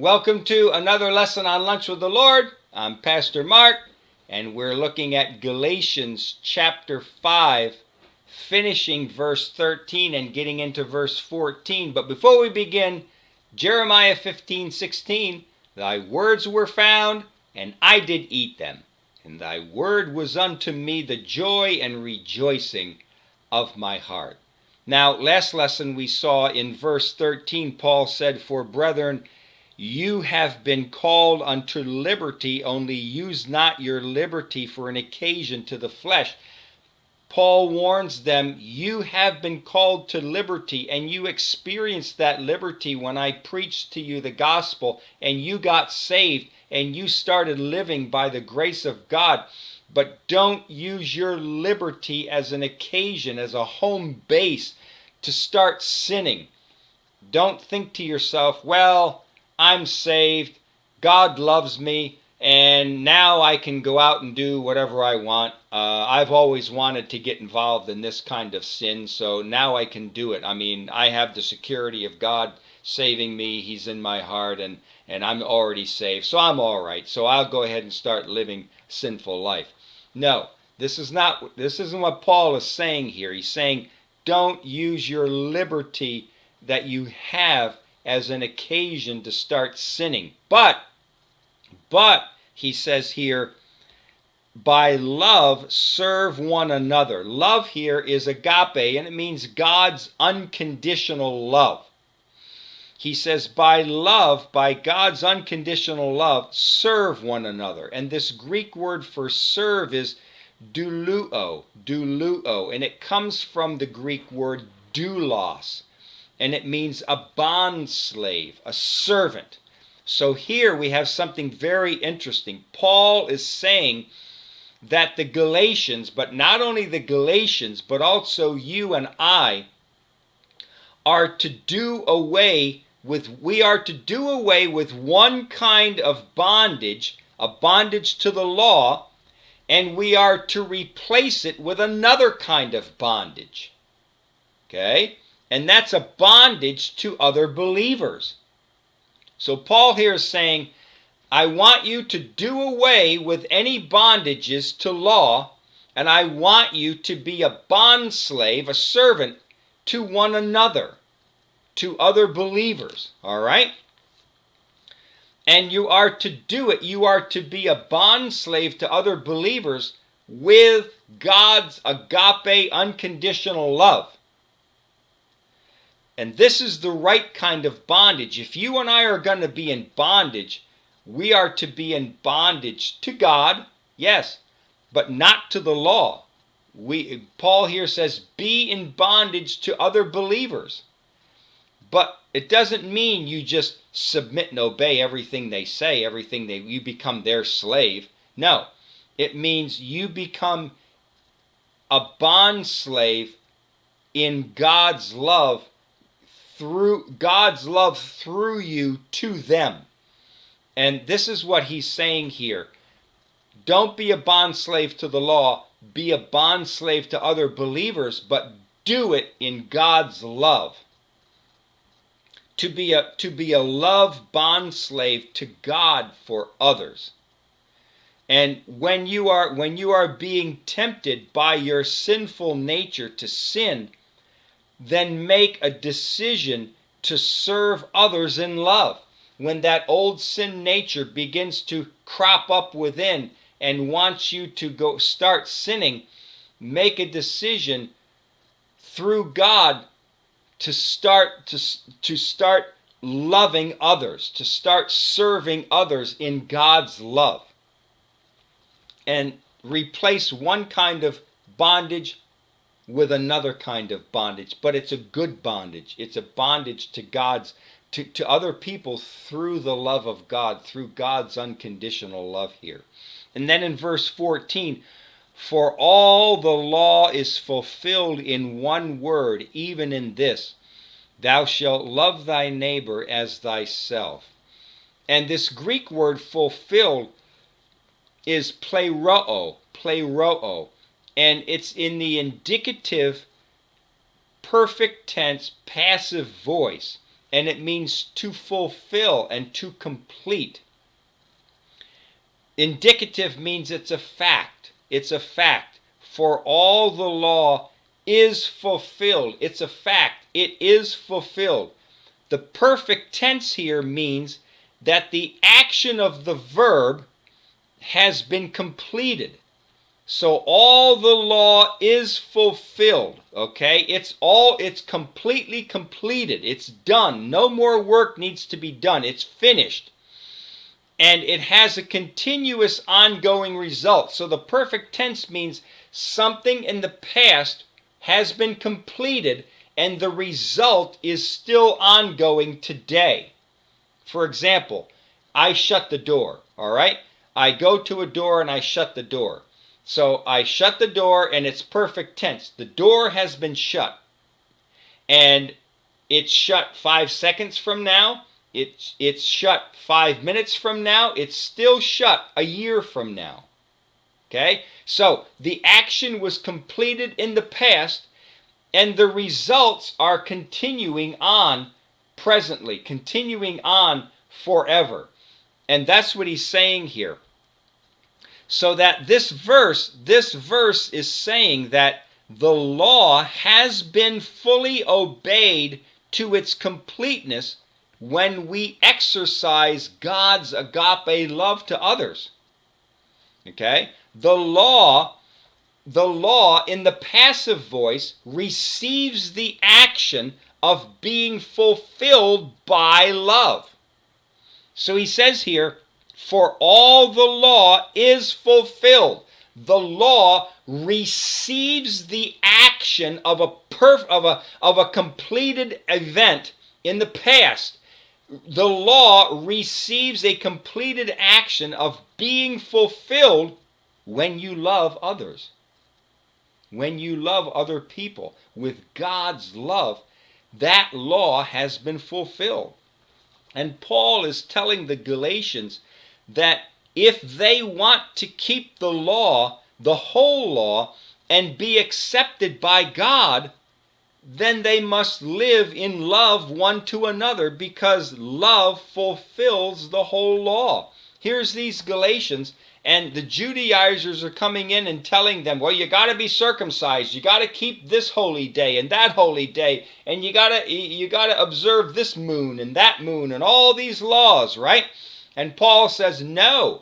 Welcome to another lesson on Lunch with the Lord. I'm Pastor Mark, and we're looking at Galatians chapter 5, finishing verse 13 and getting into verse 14. But before we begin, Jeremiah 15:16, Thy words were found, and I did eat them, and thy word was unto me the joy and rejoicing of my heart. Now, last lesson we saw in verse 13, Paul said, For brethren, you have been called unto liberty, only use not your liberty for an occasion to the flesh. Paul warns them, you have been called to liberty, and you experienced that liberty when I preached to you the gospel, and you got saved, and you started living by the grace of God. But don't use your liberty as an occasion, as a home base to start sinning. Don't think to yourself, well, I'm saved, God loves me, and now I can go out and do whatever I want. I've always wanted to get involved in this kind of sin, so now I can do it. I mean, I have the security of God saving me. He's in my heart, and I'm already saved, so I'm all right. So I'll go ahead and start living sinful life. No, this isn't what Paul is saying here. He's saying, don't use your liberty that you have as an occasion to start sinning. But, he says here, by love serve one another. Love here is agape, and it means God's unconditional love. He says, by love, by God's unconditional love, serve one another. And this Greek word for serve is doulouo, and it comes from the Greek word doulos. And it means a bond slave, a servant. So here we have something very interesting. Paul is saying that the Galatians, but not only the Galatians, but also you and I, are to do away with one kind of bondage, a bondage to the law, and we are to replace it with another kind of bondage. Okay? And that's a bondage to other believers. So Paul here is saying, I want you to do away with any bondages to law, and I want you to be a bond slave, a servant, to one another, to other believers. All right? And you are to do it. You are to be a bond slave to other believers with God's agape, unconditional love. And this is the right kind of bondage. If you and I are going to be in bondage, we are to be in bondage to God, yes, but not to the law. Paul here says, be in bondage to other believers. But it doesn't mean you just submit and obey everything they say, you become their slave. No, it means you become a bond slave in God's love, through you to them. And this is what he's saying here. Don't be a bond slave to the law, be a bond slave to other believers, but do it in God's love. To be a love bond slave to God for others. And when you are being tempted by your sinful nature to sin, then make a decision to serve others in love. When that old sin nature begins to crop up within and wants you to go start sinning, make a decision through God to start loving others, to start serving others in God's love. And replace one kind of bondage with another kind of bondage, but it's a good bondage. It's a bondage to other people through the love of God, through God's unconditional love here. And then in verse 14, for all the law is fulfilled in one word, even in this, thou shalt love thy neighbor as thyself. And this Greek word fulfilled is pleroo, and it's in the indicative perfect tense passive voice. and it means to fulfill and to complete. Indicative means it's a fact. It's a fact. For all the law is fulfilled. It's a fact. It is fulfilled. The perfect tense here means that the action of the verb has been completed. So all the law is fulfilled, okay? It's completely completed. It's done. No more work needs to be done. It's finished. And it has a continuous ongoing result. So the perfect tense means something in the past has been completed and the result is still ongoing today. For example, I shut the door, all right? I go to a door and I shut the door. So I shut the door and it's perfect tense. The door has been shut. And it's shut 5 seconds from now. It's shut 5 minutes from now. It's still shut a year from now. Okay? So the action was completed in the past and the results are continuing on presently, continuing on forever. And that's what he's saying here. So that this verse is saying that the law has been fully obeyed to its completeness when we exercise God's agape love to others. Okay? The law in the passive voice receives the action of being fulfilled by love. So he says here, for all the law is fulfilled. The law receives the action of a completed event in the past. The law receives a completed action of being fulfilled when you love others. When you love other people with God's love, that law has been fulfilled. And Paul is telling the Galatians that if they want to keep the law, the whole law, and be accepted by God, then they must live in love one to another, because love fulfills the whole law. Here's these Galatians, and the Judaizers are coming in and telling them, well, you got to be circumcised, you got to keep this holy day and that holy day, and you got to observe this moon and that moon and all these laws, right? And Paul says, no.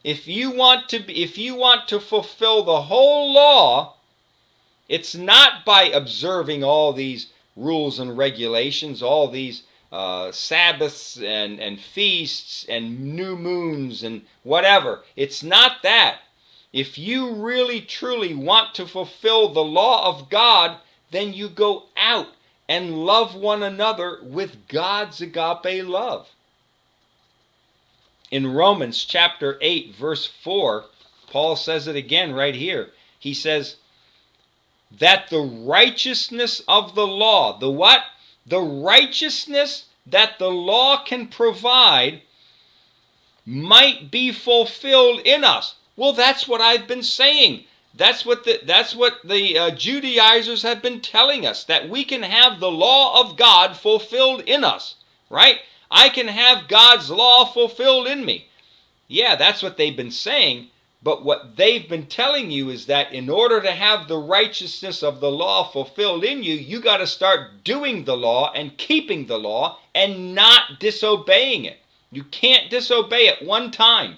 If you want to fulfill the whole law, it's not by observing all these rules and regulations, all these Sabbaths and feasts and new moons and whatever. It's not that. If you really truly want to fulfill the law of God, then you go out and love one another with God's agape love. In Romans chapter 8, verse 4, Paul says it again right here. He says that the righteousness of the law, the what? The righteousness that the law can provide might be fulfilled in us. Well, that's what I've been saying. That's what the Judaizers have been telling us, that we can have the law of God fulfilled in us, right? I can have God's law fulfilled in me. Yeah, that's what they've been saying, but what they've been telling you is that in order to have the righteousness of the law fulfilled in you, you got to start doing the law and keeping the law and not disobeying it. You can't disobey it one time.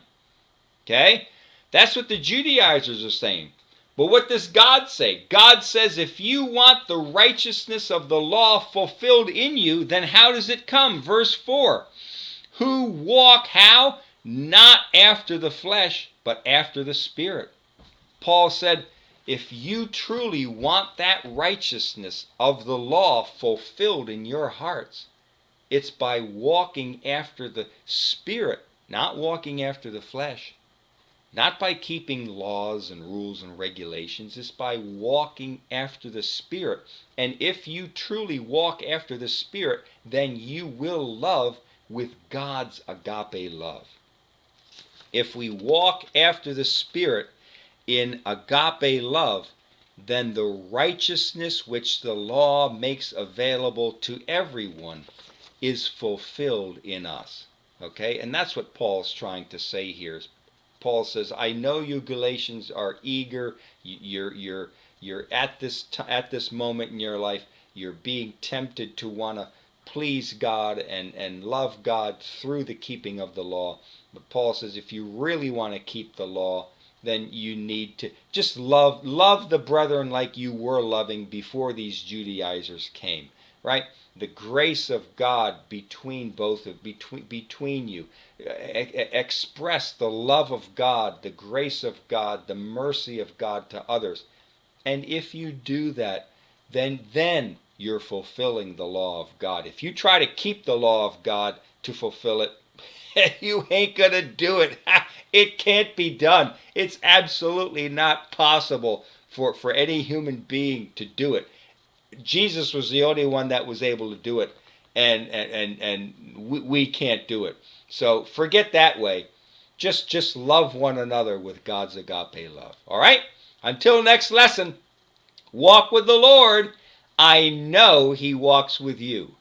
Okay? That's what the Judaizers are saying. But what does God say? God says if you want the righteousness of the law fulfilled in you, then how does it come? Verse 4. Who walk how? Not after the flesh, but after the Spirit. Paul said, if you truly want that righteousness of the law fulfilled in your hearts, it's by walking after the Spirit, not walking after the flesh. Not by keeping laws and rules and regulations. It's by walking after the Spirit. And if you truly walk after the Spirit, then you will love with God's agape love. If we walk after the Spirit in agape love, then the righteousness which the law makes available to everyone is fulfilled in us. Okay? And that's what Paul's trying to say here. Paul says, I know you Galatians are eager. You're at this moment in your life, you're being tempted to want to please God and love God through the keeping of the law. But Paul says, if you really want to keep the law, then you need to just love the brethren like you were loving before these Judaizers came, right? The grace of God between you. Express the love of God, the grace of God, the mercy of God to others. And if you do that, then you're fulfilling the law of God. If you try to keep the law of God to fulfill it, you ain't going to do it. It can't be done. It's absolutely not possible for any human being to do it. Jesus was the only one that was able to do it, and we can't do it. So forget that way. Just love one another with God's agape love. All right? Until next lesson, walk with the Lord. I know He walks with you.